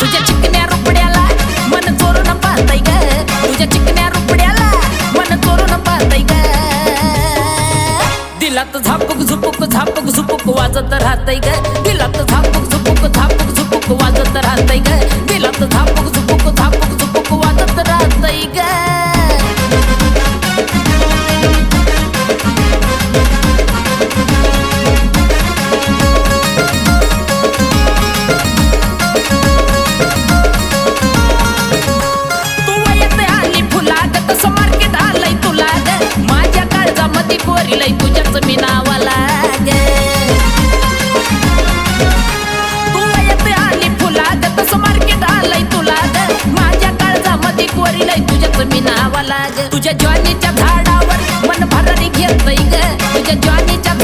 तुझ्या चिकन्या रुपड्याला मन चोरून पाहतय ग, तुझ्या चिकन्या रुपड्याला मन चोरून पाहतय ग. दिलात झापूक झुपूक झापूक झुपूक वाजत राहतय ग, दिलात झापूक झुपूक झापूक झुपूक वाजत राहतय ग, दिलात झापूक झुपूक झापूक झुपूक वाजत राहतय ग. पोरीलाई तुझ्याच मी नावाला ग, तू येते आली फुलाग तसं मार्केट आलंय तुला ग. माझ्या काळजामध्ये पोरीलाई तुझ्याच मी नावाला ग. तुझ्या ज्वानीच्या झाडावर मन भरारी घेतय ग, तुझ्या ज्वानीच्या